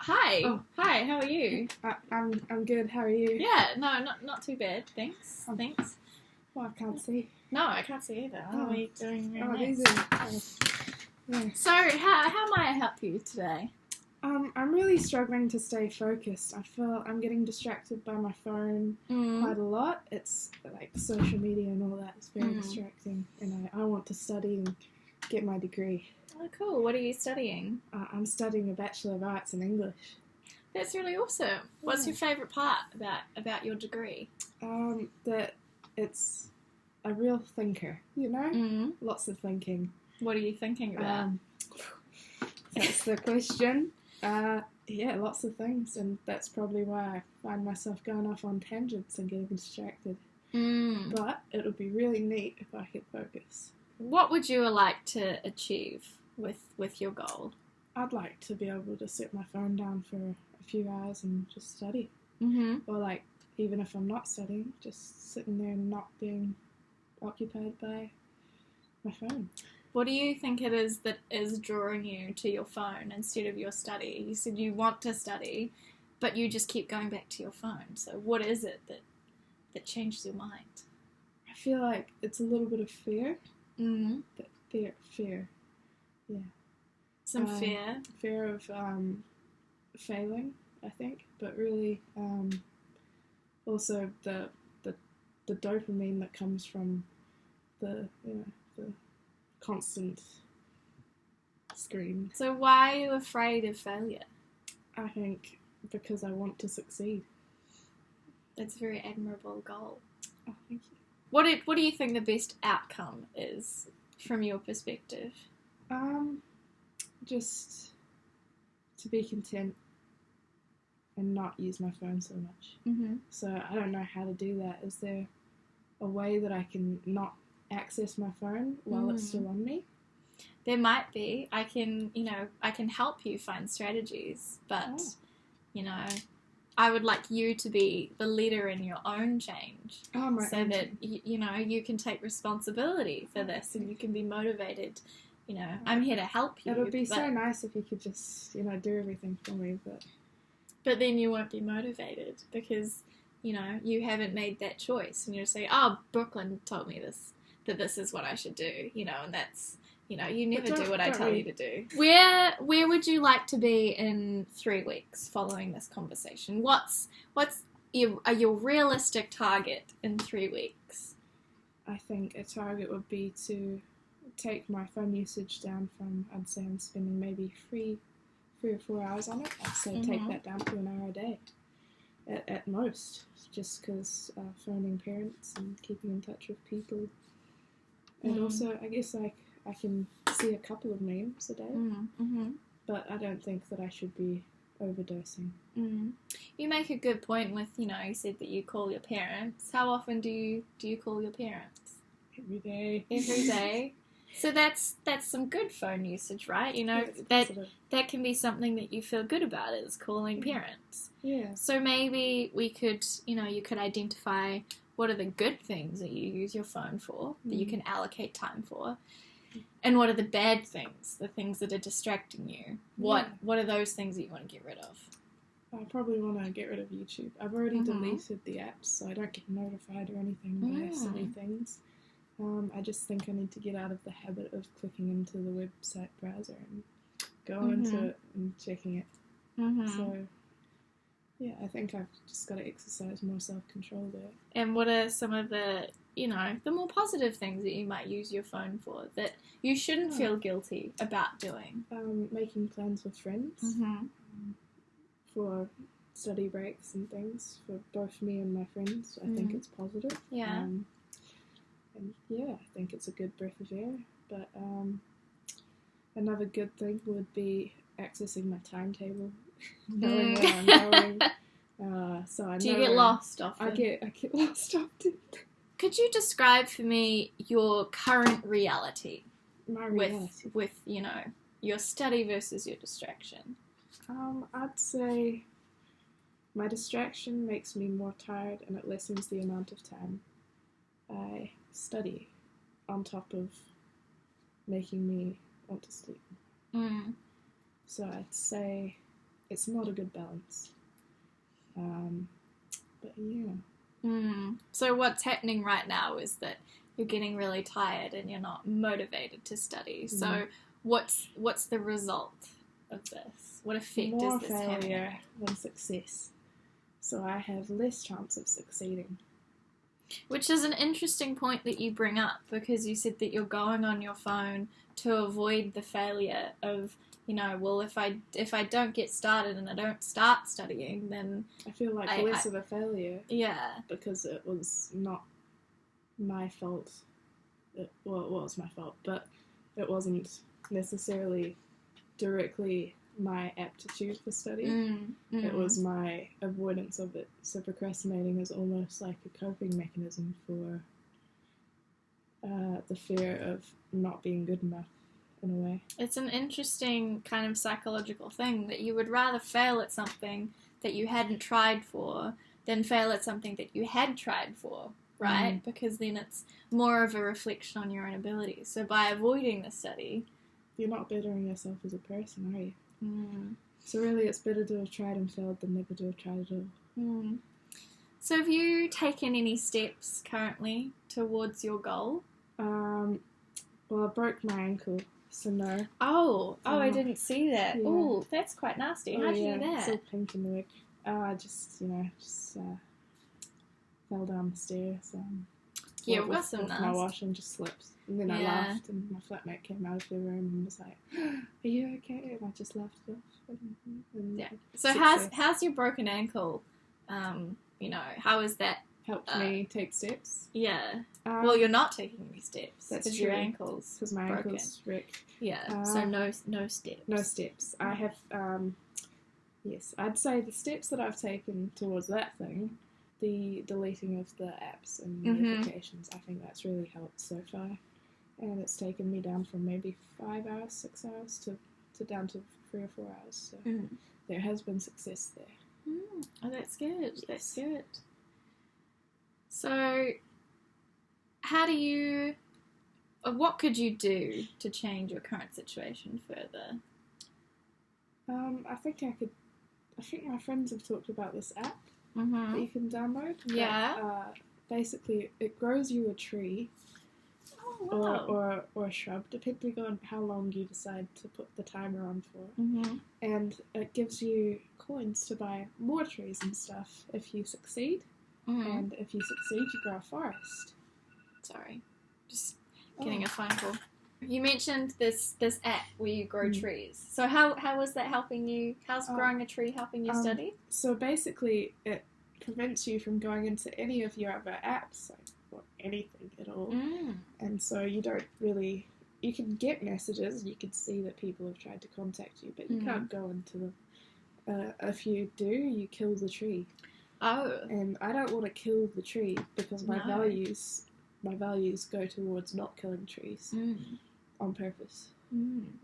Hi. Oh. Hi, how are you? I'm good. How are you? Yeah, no, not too bad. Thanks. Thanks. Well, I can't see. No, I can't see either. Oh. What are you doing? Very Oh, nice. these are. Yeah. So, how might I help you today? I'm really struggling to stay focused. I feel I'm getting distracted by my phone quite a lot. It's like social media and all that is very distracting, and I want to study and get my degree. Oh, cool. What are you studying? I'm studying a Bachelor of Arts in English. That's really awesome. What's your favourite part about your degree? That it's a real thinker, you know? Lots of thinking. What are you thinking about? That's the question. Yeah, lots of things, and that's probably why I find myself going off on tangents and getting distracted. But it would be really neat if I could focus. What would you like to achieve with your goal? I'd like to be able to set my phone down for a few hours and just study. Or like, even if I'm not studying, just sitting there and not being occupied by my phone. What do you think it is that is drawing you to your phone instead of your study? You said you want to study, but you just keep going back to your phone. So what is it that changes your mind? I feel like it's a little bit of fear. But fear. Yeah. Some fear? Fear of failing, I think. But really, also the dopamine that comes from the constant screen. So why are you afraid of failure? I think because I want to succeed. That's a very admirable goal. Oh, thank you. What do you think the best outcome is from your perspective? Just to be content and not use my phone so much. So I don't know how to do that. Is there a way that I can not access my phone while it's still on me? There might be. I can help you find strategies, but I would like you to be the leader in your own change, that you can take responsibility for this and you can be motivated. I'm here to help you. It would be so nice if you could just do everything for me, but then you won't be motivated because you haven't made that choice, and you'll say, "Oh, Brooklyn told me that this is what I should do," and that's. You never do what I tell you to do. Where would you like to be in 3 weeks following this conversation? What's your realistic target in 3 weeks? I think a target would be to take my phone usage down from, I'd say I'm spending maybe 3 or 4 hours on it. I'd say take that down to an hour a day at most, just because phoning parents and keeping in touch with people. And also, I guess I can see a couple of memes a day, but I don't think that I should be overdosing. You make a good point with, you said that you call your parents. How often do you call your parents? Every day. Every day. So that's some good phone usage, right? That can be something that you feel good about, is calling parents. Yeah. So maybe we could, you could identify what are the good things that you use your phone for, that you can allocate time for. And what are the bad things, the things that are distracting you? What are those things that you want to get rid of? I probably want to get rid of YouTube. I've already deleted the apps, so I don't get notified or anything by silly things. I just think I need to get out of the habit of clicking into the website browser and going into it and checking it. So, yeah, I think I've just got to exercise more self-control there. And what are some of the the more positive things that you might use your phone for that you shouldn't feel guilty about doing? Making plans with friends for study breaks and things for both me and my friends. I think it's positive. Yeah. And yeah, I think it's a good breath of air. But another good thing would be accessing my timetable, knowing where I'm going. So I Do you get lost often? I get lost often. Could you describe for me your current reality? My reality. With your study versus your distraction. I'd say my distraction makes me more tired and it lessens the amount of time I study on top of making me want to sleep. Mm. So I'd say it's not a good balance. But yeah. So what's happening right now is that you're getting really tired and you're not motivated to study. So what's the result of this? What effect More is this having? failure than success. So I have less chance of succeeding. Which is an interesting point that you bring up, because you said that you're going on your phone to avoid the failure of, you know, well, if I don't get started and I don't start studying, then I feel like less of a failure. Yeah. Because it was not my fault. Well, it was my fault, but it wasn't necessarily directly my aptitude for study. It was my avoidance of it. So procrastinating is almost like a coping mechanism for the fear of not being good enough, in a way. It's an interesting kind of psychological thing that you would rather fail at something that you hadn't tried for than fail at something that you had tried for, right? Because then it's more of a reflection on your own abilities. So by avoiding the study, you're not bettering yourself as a person, are you? So really, it's better to have tried and failed than never to have tried at all. So have you taken any steps currently towards your goal? Well, I broke my ankle, so no. I didn't see that. Yeah. Oh, that's quite nasty. How'd you do that? It's all pink in the wig. I just fell down the stairs. Yeah, we've got some with my wash and just slipped. And then I laughed, and my flatmate came out of the room and was like, "Are you okay?" And I just laughed it off. And So how's your broken ankle? You know, how has that helped me take steps? Yeah. Well, you're not taking any steps. That's because true. Your ankle's because my broken. ankle's wrecked. Yeah. So no steps. No steps. I have. Yes, I'd say the steps that I've taken towards that thing, the deleting of the apps and notifications, I think that's really helped so far. And it's taken me down from maybe 5 hours, 6 hours to down to 3 or 4 hours. So there has been success there. Oh, that's good. Yes. That's good. So, how do you... what could you do to change your current situation further? I think my friends have talked about this app Mm-hmm. that you can download. Yeah. That, basically, it grows you a tree Oh, wow. or a shrub, depending on how long you decide to put the timer on for. Mm-hmm. And it gives you coins to buy more trees and stuff if you succeed. Mm-hmm. And if you succeed, you grow a forest. Sorry. Just getting a phone call. You mentioned this app where you grow trees. So how is that helping you? How's growing a tree helping you study? So basically, it prevents you from going into any of your other apps, or anything at all. And so you don't really... You can get messages, you can see that people have tried to contact you, but you can't go into them. If you do, you kill the tree. Oh. And I don't want to kill the tree because my values go towards not killing trees on purpose.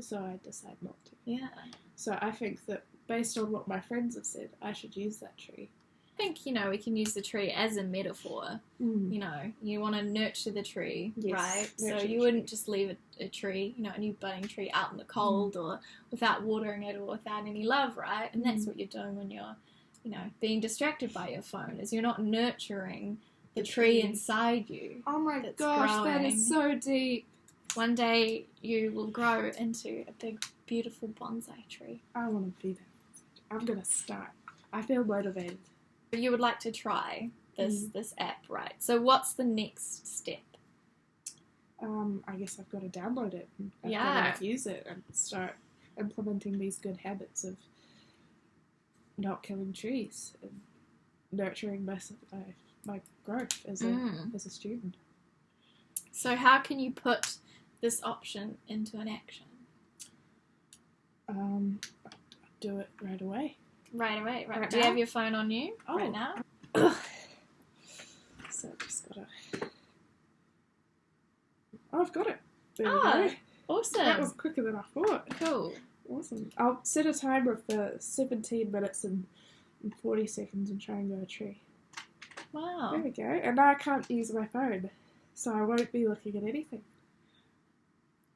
So I decide not to. Yeah. So I think that based on what my friends have said, I should use that tree. I think, we can use the tree as a metaphor. You want to nurture the tree, right? So you wouldn't just leave a tree, a new budding tree out in the cold or without watering it or without any love, right? And that's what you're doing when you're, being distracted by your phone, is you're not nurturing the tree inside you. Oh my gosh, that is so deep. One day you will grow into a big, beautiful bonsai tree. I want to be that. I'm going to start. I feel motivated. You would like to try this app, right? So what's the next step? I guess I've got to download it. I've got to use it and start implementing these good habits of not killing trees and nurturing my growth as a student. So how can you put this option into an action? Do it right away. Right. Right Do you have your phone on you right now? So I've just got to... Oh, I've got it. There we go. Awesome. That was quicker than I thought. Cool. Awesome. I'll set a timer for 17 minutes and 40 seconds and try and grow a tree. Wow. There we go. And now I can't use my phone, so I won't be looking at anything.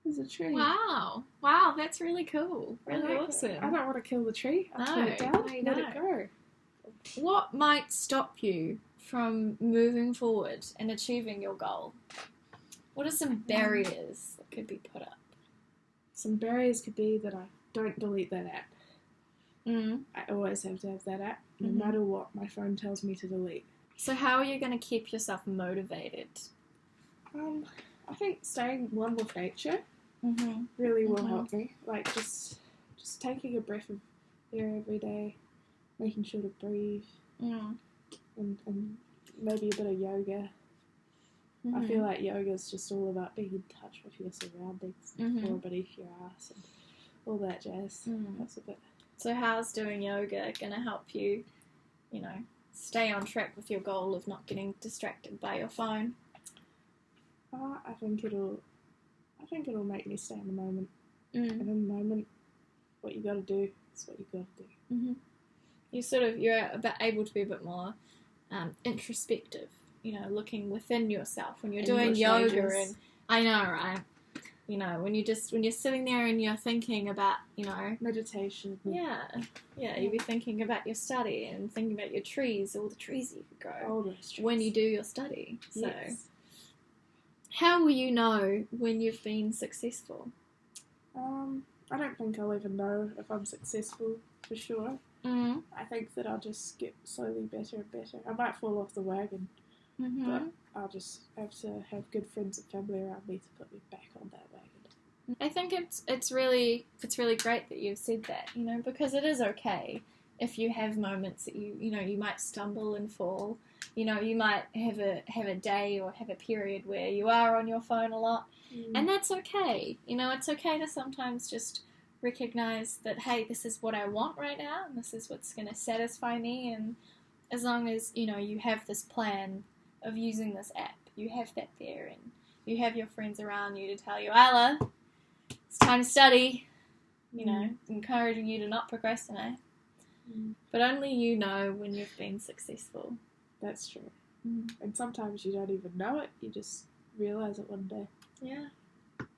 There's a tree. Wow, that's really cool. I Really like it. awesome. I don't want to kill the tree. I'll No, cut it down, I let know. it grow. What might stop you from moving forward and achieving your goal? What are some barriers that could be put up? Some barriers could be that I don't delete that app. Mm. I always have to have that app, no Mhm. matter what my phone tells me to delete. So how are you going to keep yourself motivated? I think staying one with nature Mm-hmm. really will Mhm. help me. Like just taking a breath of air every day, making sure to breathe, Mm. and maybe a bit of yoga. Mm-hmm. I feel like yoga is just all about being in touch with your surroundings, the Mhm. floor beneath your ass, and all that jazz. Mm. That's a bit. So how's doing yoga going to help you, stay on track with your goal of not getting distracted by your phone? I think it'll make me stay in the moment. Mm. And in the moment, what you got to do is what you got to do. Mm-hmm. You're a bit able to be a bit more introspective, looking within yourself when you're doing yoga. And I know, right? When you're sitting there and you're thinking about, Meditation. you'll be thinking about your study and thinking about your trees, all the trees you could grow All those trees. when you do your study. So, Yes. how will you know when you've been successful? I don't think I'll ever know if I'm successful for sure. Mm-hmm. I think that I'll just get slowly better and better. I might fall off the wagon, Mm-hmm. but I'll just have to have good friends and family around me to put me back on that wagon. I think it's really great that you've said that, because it is okay if you have moments that you might stumble and fall. You might have a day or have a period where you are on your phone a lot, and that's okay. It's okay to sometimes just recognize that, hey, this is what I want right now, and this is what's going to satisfy me. And as long as you have this plan of using this app, you have that there, and you have your friends around you to tell you, Isla, it's time to study. Encouraging you to not procrastinate. But only you know when you've been successful. That's true. Mm. And sometimes you don't even know it. You just realise it one day Yeah.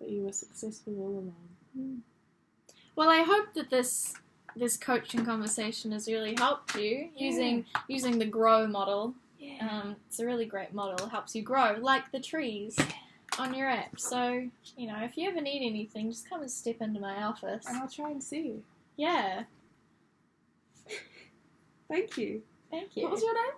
that you were successful all along. Well, I hope that this coaching conversation has really helped you using the GROW model. Yeah. It's a really great model. It helps you grow like the trees on your app. So, if you ever need anything, just come and step into my office. And I'll try and see you. Yeah. Thank you. Thank you. What was your name?